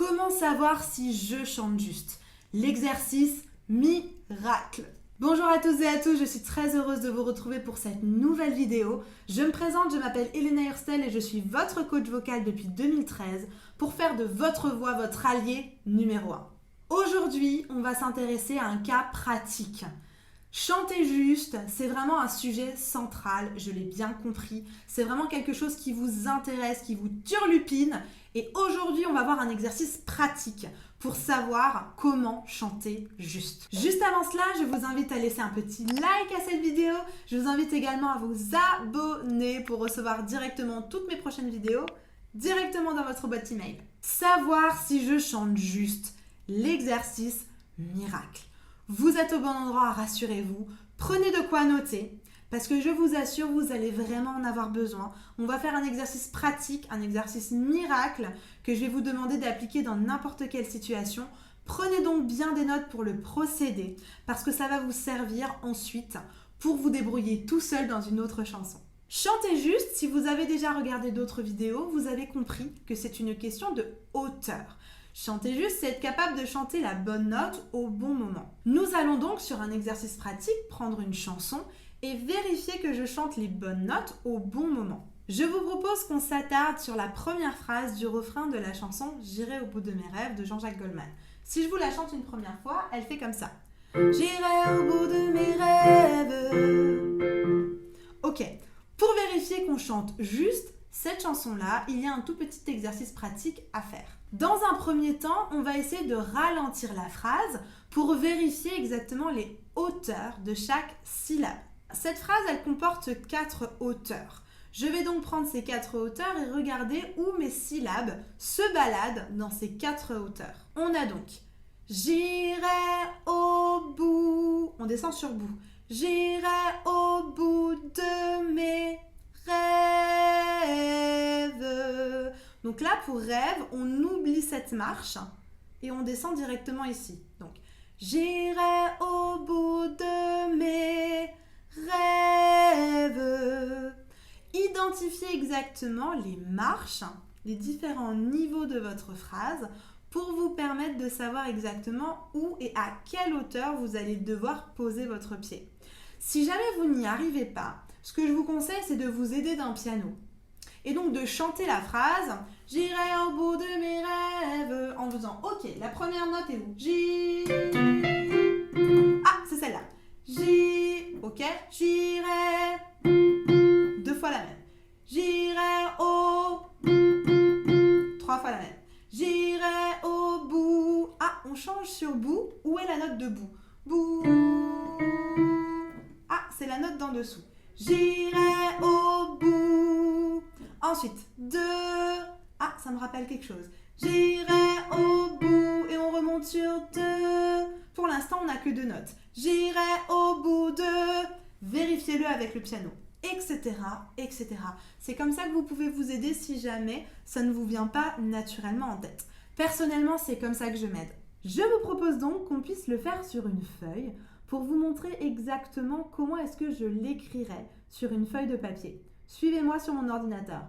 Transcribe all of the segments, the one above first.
Comment savoir si je chante juste? L'exercice miracle. Bonjour à tous et à tous, je suis très heureuse de vous retrouver pour cette nouvelle vidéo. Je me présente, je m'appelle Elena Hurstel et je suis votre coach vocal depuis 2013 pour faire de votre voix votre allié numéro 1. Aujourd'hui, on va s'intéresser à un cas pratique. Chanter juste, c'est vraiment un sujet central, je l'ai bien compris. C'est vraiment quelque chose qui vous intéresse, qui vous turlupine. Et aujourd'hui, on va voir un exercice pratique pour savoir comment chanter juste. Juste avant cela, je vous invite à laisser un petit like à cette vidéo. Je vous invite également à vous abonner pour recevoir directement toutes mes prochaines vidéos directement dans votre boîte email. Savoir si je chante juste, l'exercice miracle. Vous êtes au bon endroit, rassurez-vous. Prenez de quoi noter parce que je vous assure, vous allez vraiment en avoir besoin. On va faire un exercice pratique, un exercice miracle que je vais vous demander d'appliquer dans n'importe quelle situation. Prenez donc bien des notes pour le procédé parce que ça va vous servir ensuite pour vous débrouiller tout seul dans une autre chanson. Chantez juste, si vous avez déjà regardé d'autres vidéos, vous avez compris que c'est une question de hauteur. Chanter juste, c'est être capable de chanter la bonne note au bon moment. Nous allons donc sur un exercice pratique prendre une chanson et vérifier que je chante les bonnes notes au bon moment. Je vous propose qu'on s'attarde sur la première phrase du refrain de la chanson « J'irai au bout de mes rêves » de Jean-Jacques Goldman. Si je vous la chante une première fois, elle fait comme ça. J'irai au bout de mes rêves. Ok, pour vérifier qu'on chante juste cette chanson-là, il y a un tout petit exercice pratique à faire. Dans un premier temps, on va essayer de ralentir la phrase pour vérifier exactement les hauteurs de chaque syllabe. Cette phrase, elle comporte 4 hauteurs. Je vais donc prendre ces 4 hauteurs et regarder où mes syllabes se baladent dans ces 4 hauteurs. On a donc « J'irai au bout », on descend sur « bout ». « J'irai au bout de mes rêves ». Donc là, pour rêve, on oublie cette marche et on descend directement ici. Donc, j'irai au bout de mes rêves. Identifiez exactement les marches, les différents niveaux de votre phrase pour vous permettre de savoir exactement où et à quelle hauteur vous allez devoir poser votre pied. Si jamais vous n'y arrivez pas, ce que je vous conseille, c'est de vous aider d'un piano. Et donc de chanter la phrase « J'irai au bout de mes rêves » en faisant « Ok, la première note est où ?»« J... » Ah, c'est celle-là. « J... » Ok, « J'irai... » 2 fois la même. « J'irai au... » 3 fois la même. « J'irai au bout... » Ah, on change sur « bout ». Où est la note de « bout »?« Bout... » Ah, c'est la note d'en dessous. « J'irai au bout... » Ensuite, 2. Ah, ça me rappelle quelque chose. J'irai au bout et on remonte sur 2. Pour l'instant, on n'a que 2 notes. J'irai au bout de... Vérifiez-le avec le piano, etc., etc. C'est comme ça que vous pouvez vous aider si jamais ça ne vous vient pas naturellement en tête. Personnellement, c'est comme ça que je m'aide. Je vous propose donc qu'on puisse le faire sur une feuille pour vous montrer exactement comment est-ce que je l'écrirai sur une feuille de papier. Suivez-moi sur mon ordinateur.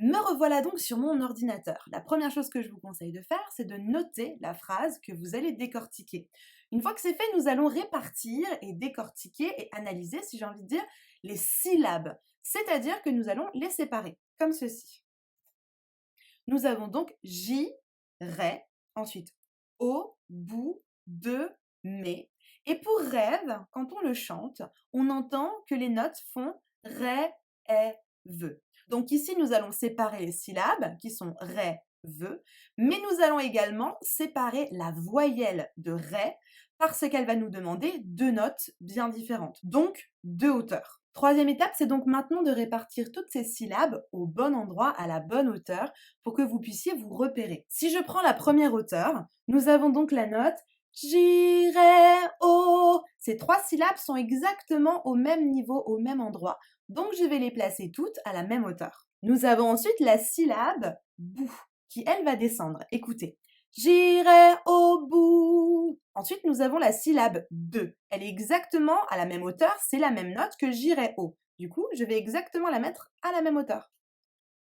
Me revoilà donc sur mon ordinateur. La première chose que je vous conseille de faire, c'est de noter la phrase que vous allez décortiquer. Une fois que c'est fait, nous allons répartir et décortiquer et analyser, si j'ai envie de dire, les syllabes. C'est-à-dire que nous allons les séparer, comme ceci. Nous avons donc j'irai, ensuite au bout de mes. Et pour rêve, quand on le chante, on entend que les notes font ré, ve. Donc ici, nous allons séparer les syllabes qui sont ré, ve, mais nous allons également séparer la voyelle de ré parce qu'elle va nous demander 2 notes bien différentes, donc 2 hauteurs. Troisième étape, c'est donc maintenant de répartir toutes ces syllabes au bon endroit, à la bonne hauteur, pour que vous puissiez vous repérer. Si je prends la première hauteur, nous avons donc la note j'irai au. Ces 3 syllabes sont exactement au même niveau, au même endroit. Donc, je vais les placer toutes à la même hauteur. Nous avons ensuite la syllabe bout, qui elle va descendre. Écoutez. J'irai au bout. Ensuite, nous avons la syllabe de. Elle est exactement à la même hauteur, c'est la même note que j'irai au. Du coup, je vais exactement la mettre à la même hauteur.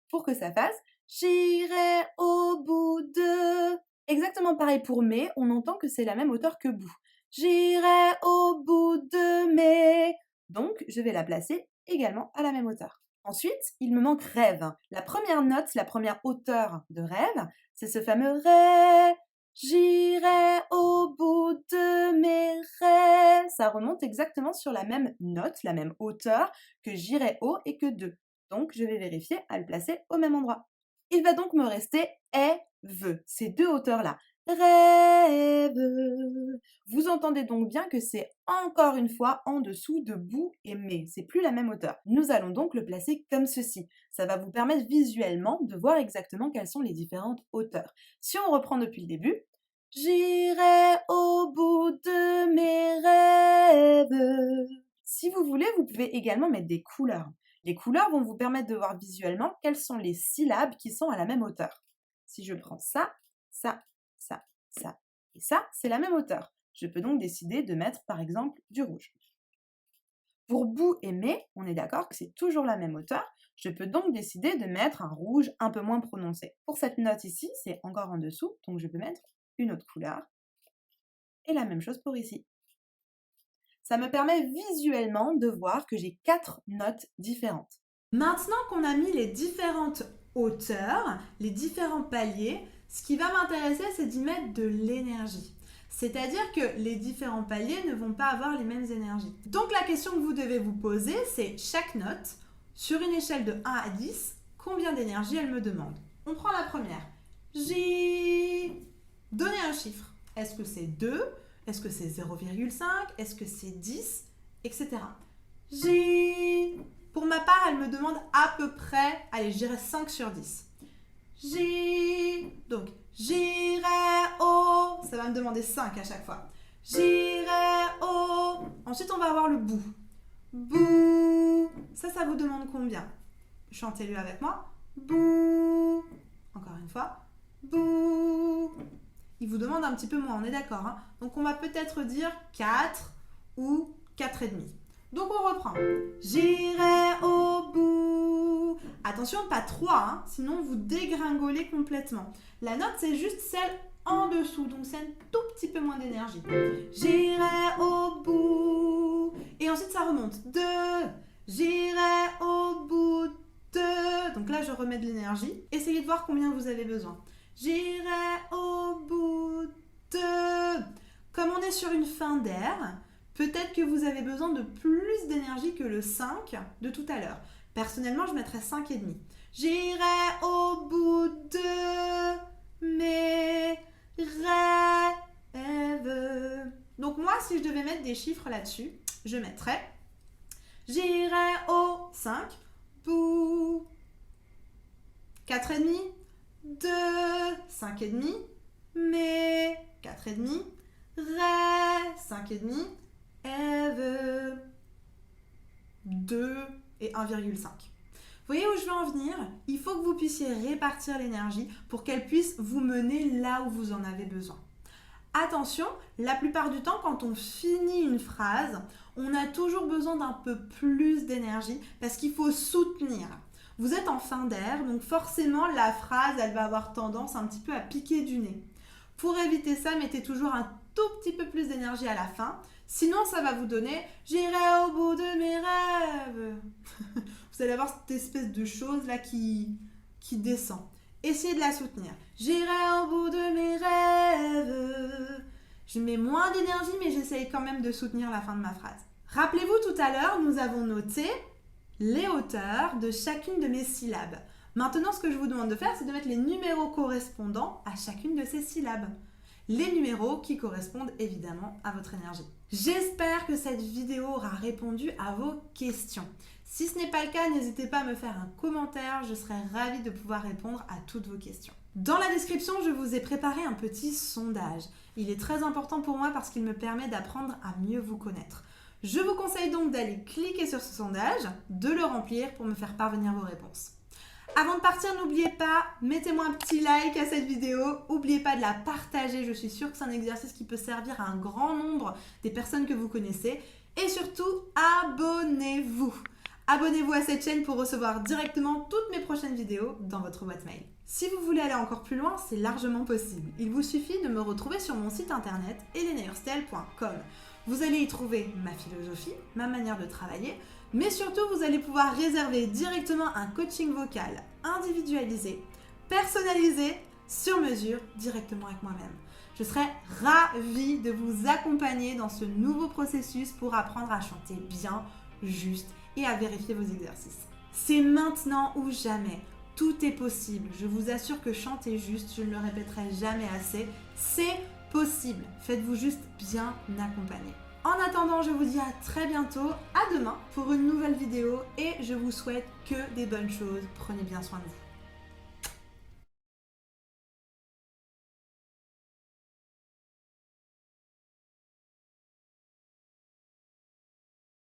Pour que ça fasse j'irai au bout de Exactement pareil pour mais, on entend que c'est la même hauteur que bout. J'irai au bout de mes. Donc, je vais la placer également à la même hauteur. Ensuite, il me manque rêve. La première note, la première hauteur de rêve, c'est ce fameux ré. J'irai au bout de mes rêves. Ça remonte exactement sur la même note, la même hauteur que j'irai au et que de. Donc, je vais vérifier à le placer au même endroit. Il va donc me rester veut, ces deux hauteurs-là. Rêve. Vous entendez donc bien que c'est encore une fois en dessous de bout et mais. C'est plus la même hauteur. Nous allons donc le placer comme ceci. Ça va vous permettre visuellement de voir exactement quelles sont les différentes hauteurs. Si on reprend depuis le début, j'irai au bout de mes rêves. Si vous voulez, vous pouvez également mettre des couleurs. Les couleurs vont vous permettre de voir visuellement quelles sont les syllabes qui sont à la même hauteur. Si je prends ça, ça, ça, ça et ça, c'est la même hauteur. Je peux donc décider de mettre par exemple du rouge. Pour bout et mais, on est d'accord que c'est toujours la même hauteur. Je peux donc décider de mettre un rouge un peu moins prononcé. Pour cette note ici, c'est encore en dessous, donc je peux mettre une autre couleur. Et la même chose pour ici. Ça me permet visuellement de voir que j'ai 4 notes différentes. Maintenant qu'on a mis les différentes hauteurs, les différents paliers, ce qui va m'intéresser, c'est d'y mettre de l'énergie. C'est-à-dire que les différents paliers ne vont pas avoir les mêmes énergies. Donc la question que vous devez vous poser, c'est chaque note, sur une échelle de 1 à 10, combien d'énergie elle me demande. On prend la première. J. Donnez un chiffre. Est-ce que c'est 2 ? Est-ce que c'est 0,5 ? Est-ce que c'est 10 ? Etc. J. Pour ma part, elle me demande à peu près, allez, je dirais 5 sur 10. Donc, j'irai au, ça va me demander 5 à chaque fois. J'irai au, ensuite on va avoir le bout. Bou, ça vous demande combien ? Chantez-le avec moi. Bou, encore une fois. Bou. Il vous demande un petit peu moins, on est d'accord, hein ? Donc on va peut-être dire 4 ou 4,5. Donc on reprend. J'irai au bout. Attention, pas 3, hein, sinon vous dégringolez complètement. La note, c'est juste celle en dessous, donc c'est un tout petit peu moins d'énergie. J'irai au bout. Et ensuite, ça remonte. 2. J'irai au bout de. Donc là, je remets de l'énergie. Essayez de voir combien vous avez besoin. J'irai au bout de. Comme on est sur une fin d'air, peut-être que vous avez besoin de plus d'énergie que le 5 de tout à l'heure. Personnellement, je mettrais 5,5. J'irai au bout de mes rêves. Donc moi, si je devais mettre des chiffres là-dessus, je mettrais j'irai au 5, bout, 4,5, 2, 5,5, mais 4,5, rêve, 5,5, Eve, 2 et 1,5. Vous voyez où je veux en venir ? Il faut que vous puissiez répartir l'énergie pour qu'elle puisse vous mener là où vous en avez besoin. Attention, la plupart du temps, quand on finit une phrase, on a toujours besoin d'un peu plus d'énergie parce qu'il faut soutenir. Vous êtes en fin d'air, donc forcément, la phrase, elle va avoir tendance un petit peu à piquer du nez. Pour éviter ça, mettez toujours un tout petit peu plus d'énergie à la fin. Sinon, ça va vous donner « J'irai au bout de mes rêves ». Vous allez avoir cette espèce de chose là qui descend. Essayez de la soutenir. « J'irai au bout de mes rêves ». Je mets moins d'énergie, mais j'essaye quand même de soutenir la fin de ma phrase. Rappelez-vous, tout à l'heure, nous avons noté les hauteurs de chacune de mes syllabes. Maintenant, ce que je vous demande de faire, c'est de mettre les numéros correspondants à chacune de ces syllabes. Les numéros qui correspondent évidemment à votre énergie. J'espère que cette vidéo aura répondu à vos questions. Si ce n'est pas le cas, n'hésitez pas à me faire un commentaire, je serai ravie de pouvoir répondre à toutes vos questions. Dans la description, je vous ai préparé un petit sondage. Il est très important pour moi parce qu'il me permet d'apprendre à mieux vous connaître. Je vous conseille donc d'aller cliquer sur ce sondage, de le remplir pour me faire parvenir vos réponses. Avant de partir, n'oubliez pas, mettez-moi un petit like à cette vidéo. N'oubliez pas de la partager. Je suis sûre que c'est un exercice qui peut servir à un grand nombre des personnes que vous connaissez. Et surtout, abonnez-vous. Abonnez-vous à cette chaîne pour recevoir directement toutes mes prochaines vidéos dans votre boîte mail. Si vous voulez aller encore plus loin, c'est largement possible. Il vous suffit de me retrouver sur mon site internet helenahurstel.com. Vous allez y trouver ma philosophie, ma manière de travailler, mais surtout vous allez pouvoir réserver directement un coaching vocal individualisé, personnalisé, sur mesure, directement avec moi-même. Je serai ravie de vous accompagner dans ce nouveau processus pour apprendre à chanter bien, juste et à vérifier vos exercices. C'est maintenant ou jamais. Tout est possible. Je vous assure que chanter juste, je ne le répéterai jamais assez, c'est possible. Faites-vous juste bien accompagner. En attendant, je vous dis à très bientôt, à demain pour une nouvelle vidéo et je vous souhaite que des bonnes choses. Prenez bien soin de vous.